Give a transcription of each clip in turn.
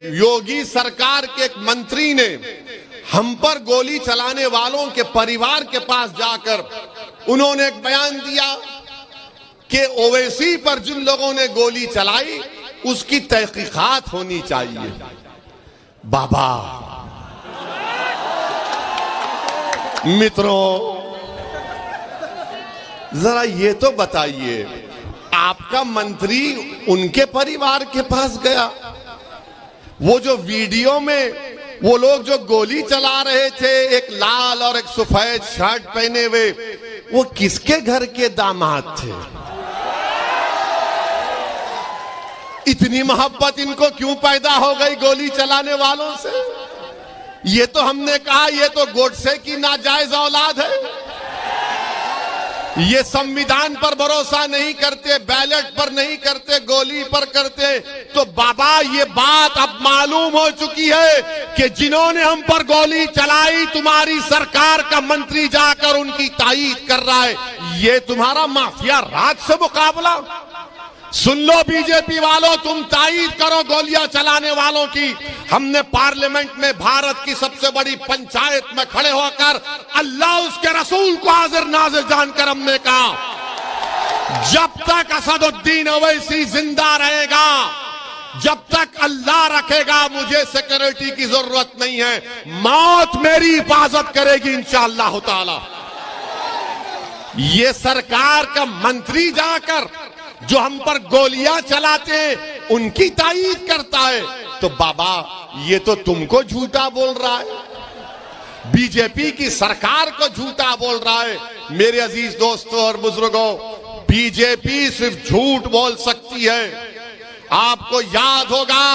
योगी सरकार के एक मंत्री ने हम पर गोली चलाने वालों के परिवार के पास जाकर उन्होंने एक बयान दिया कि ओवैसी पर जिन लोगों ने गोली चलाई उसकी तहकीकात होनी चाहिए। बाबा मित्रों, जरा ये तो बताइए, आपका मंत्री उनके परिवार के पास गया? वो जो वीडियो में वो लोग जो गोली चला रहे थे, एक लाल और एक सफेद शर्ट पहने हुए, वो किसके घर के दामाद थे? इतनी मोहब्बत इनको क्यों पैदा हो गई गोली चलाने वालों से? ये तो हमने कहा ये तो गोडसे की नाजायज औलाद है। ये संविधान पर भरोसा नहीं करते, बैलेट पर नहीं करते, गोली पर करते। तो बाबा ये बात अब मालूम हो चुकी है कि जिन्होंने हम पर गोली चलाई तुम्हारी सरकार का मंत्री जाकर उनकी तायीद कर रहा है। ये तुम्हारा माफिया राज से मुकाबला? सुन लो बीजेपी वालों, तुम तायीद करो गोलियां चलाने वालों की। हमने पार्लियामेंट में भारत की सबसे बड़ी पंचायत में खड़े होकर अल्लाह उसके रसूल को हाजिर नाजिर जानकर हमने कहा, जब तक असदुद्दीन ओवैसी जिंदा रहेगा, जब तक अल्लाह रखेगा, मुझे सिक्योरिटी की जरूरत नहीं है। मौत मेरी हिफाजत करेगी इंशाअल्लाह ताला। ये सरकार का मंत्री जाकर जो हम पर गोलियां चलाते हैं उनकी तायीद करता है। तो बाबा ये तो तुमको झूठा बोल रहा है, बीजेपी की सरकार को झूठा बोल रहा है। मेरे अजीज दोस्तों और बुजुर्गों, बीजेपी सिर्फ झूठ बोल सकती है। आपको याद होगा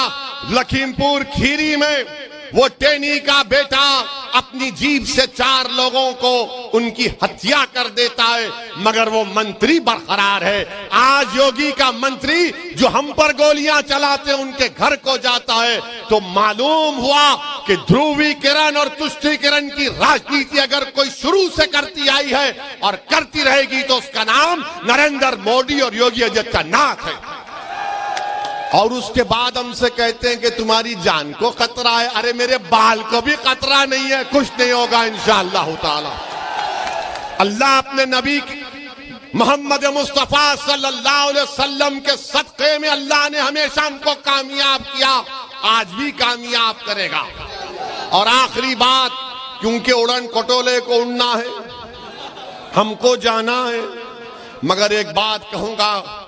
लखीमपुर खीरी में वो टेनी का बेटा अपनी जीभ से 4 लोगों को उनकी हत्या कर देता है, मगर वो मंत्री बरकरार है। आज योगी का मंत्री जो हम पर गोलियां चलाते उनके घर को जाता है, तो मालूम हुआ कि ध्रुवीकरण और तुष्टीकरण की राजनीति अगर कोई शुरू से करती आई है और करती रहेगी तो उसका नाम नरेंद्र मोदी और योगी आदित्यनाथ है। और उसके बाद हमसे कहते हैं कि तुम्हारी जान को खतरा है। अरे मेरे बाल को भी खतरा नहीं है, कुछ नहीं होगा इंशाअल्लाह ताला। अल्लाह अपने नबी मोहम्मद मुस्तफा सल्लल्लाहु अलैहि वसल्लम के सदक़े में अल्लाह ने हमेशा हमको कामयाब किया, आज भी कामयाब करेगा। और आखिरी बात, क्योंकि उड़न खटोले को उड़ना है, हमको जाना है, मगर एक बात कहूंगा,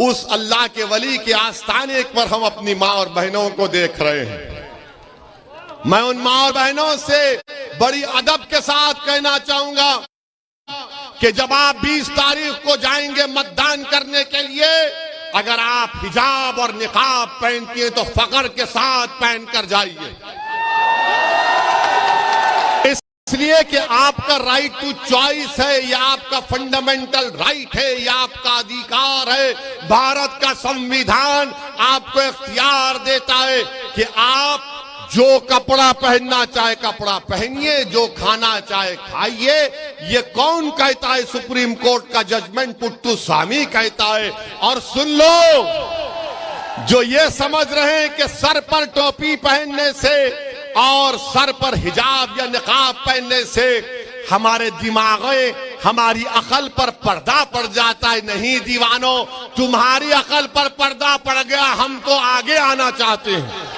उस अल्लाह के वली के आस्थाने पर हम अपनी माँ और बहनों को देख रहे हैं। मैं उन माँ और बहनों से बड़ी अदब के साथ कहना चाहूंगा कि जब आप 20 तारीख को जाएंगे मतदान करने के लिए, अगर आप हिजाब और निकाब पहनती हैं तो फख्र के साथ पहनकर जाइए, इसलिए कि आपका राइट टू चॉइस है, यह आपका फंडामेंटल राइट है, यह आपका अधिकार है। भारत का संविधान आपको इख्तियार देता है कि आप जो कपड़ा पहनना चाहे कपड़ा पहनिए, जो खाना चाहे खाइए। ये कौन कहता है? सुप्रीम कोर्ट का जजमेंट पुट्टू स्वामी कहता है। और सुन लो, जो ये समझ रहे हैं कि सर पर टोपी पहनने से और सर पर हिजाब या निकाब पहनने से हमारे दिमागे, हमारी अकल पर पर्दा पड़ जाता है, नहीं दीवानों, तुम्हारी अकल पर पर्दा पड़ गया, हम तो आगे आना चाहते हैं।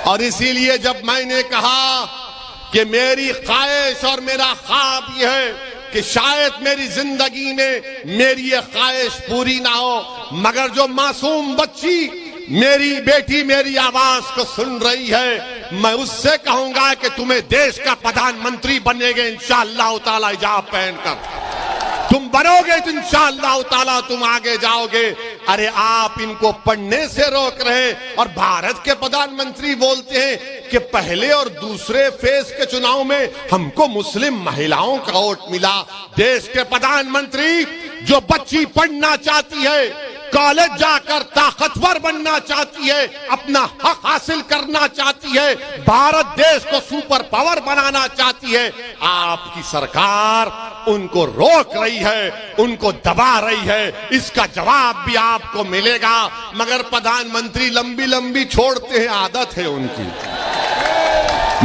और इसीलिए जब मैंने कहा कि मेरी ख्वाहिश और मेरा ख्वाब यह है कि शायद मेरी जिंदगी में मेरी ये ख्वाहिश पूरी ना हो, मगर जो मासूम बच्ची मेरी बेटी मेरी आवाज को सुन रही है, मैं उससे कहूंगा कि तुम्हें देश का प्रधानमंत्री बनेगे इंशाअल्लाह ताला हिजाब पहनकर। तुम बनोगे तो इंशाअल्लाह ताला तुम आगे जाओगे। अरे आप इनको पढ़ने से रोक रहे हैं। और भारत के प्रधानमंत्री बोलते हैं कि पहले और दूसरे फेज के चुनाव में हमको मुस्लिम महिलाओं का वोट मिला। देश के प्रधानमंत्री जो बच्ची पढ़ना चाहती है, कॉलेज जाकर ताकतवर बनना चाहती है, अपना हक हासिल करना चाहती है, भारत देश को सुपर पावर बनाना चाहती है, आपकी सरकार उनको रोक रही है, उनको दबा रही है। इसका जवाब भी आपको मिलेगा। मगर प्रधानमंत्री लंबी लंबी छोड़ते हैं, आदत है उनकी।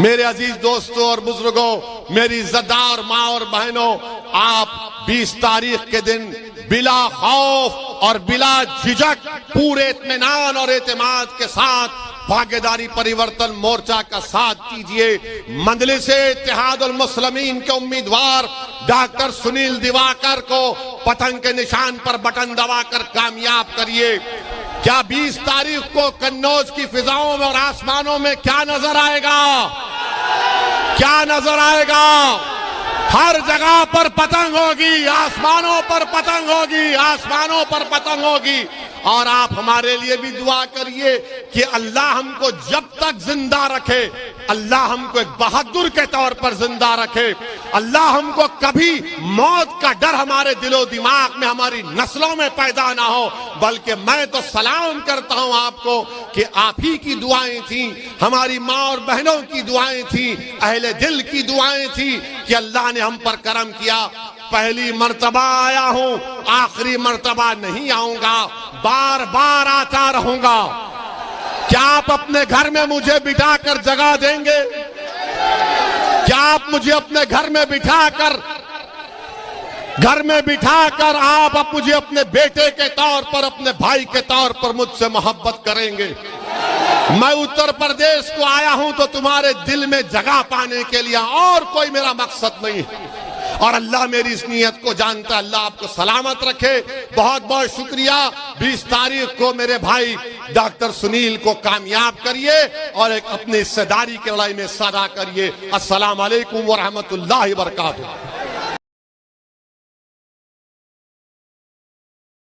मेरे अजीज दोस्तों और बुजुर्गों, मेरी इज्जतदार माँ और बहनों, आप 20 तारीख के दिन बिला खौफ और बिला झिझक पूरे इत्मीनान और एतमाद के साथ भागीदारी परिवर्तन मोर्चा का साथ दीजिए। मजलिस-ए-इत्तेहादुल मुस्लिमीन के उम्मीदवार डॉक्टर सुनील दिवाकर को पतंग के निशान पर बटन दबाकर कामयाब करिए। क्या 20 तारीख को कन्नौज की फिजाओं में और आसमानों में क्या नजर आएगा? क्या नजर आएगा? हर जगह पर पतंग होगी, आसमानों पर पतंग होगी, आसमानों पर पतंग होगी। और आप हमारे लिए भी दुआ करिए कि अल्लाह हमको जब तक जिंदा रखे, अल्लाह हमको एक बहादुर के तौर पर जिंदा रखे, अल्लाह हमको कभी मौत का डर हमारे दिलो दिमाग में, हमारी नस्लों में पैदा ना हो। बल्कि मैं तो सलाम करता हूं आपको कि आप ही की दुआएं थी, हमारी माँ और बहनों की दुआएं थी, अहले दिल की दुआएं थी कि अल्लाह ने हम पर करम किया। पहली मर्तबा आया हूं, आखिरी मर्तबा नहीं आऊंगा, बार बार आता रहूंगा। क्या आप अपने घर में मुझे बिठाकर जगह देंगे? क्या आप मुझे अपने घर में बिठाकर आप मुझे अपने बेटे के तौर पर, अपने भाई के तौर पर मुझसे मोहब्बत करेंगे? मैं उत्तर प्रदेश को आया हूं तो तुम्हारे दिल में जगह पाने के लिए, और कोई मेरा मकसद नहीं है। और अल्लाह मेरी इस नीयत को जानता है। अल्लाह आपको सलामत रखे। बहुत बहुत शुक्रिया। 20 तारीख को मेरे भाई डॉक्टर सुनील को कामयाब करिए और एक अपनी हिस्सेदारी की लड़ाई में सदा करिए। अस्सलाम वालेकुम व रहमतुल्लाहि व बरकातुहू।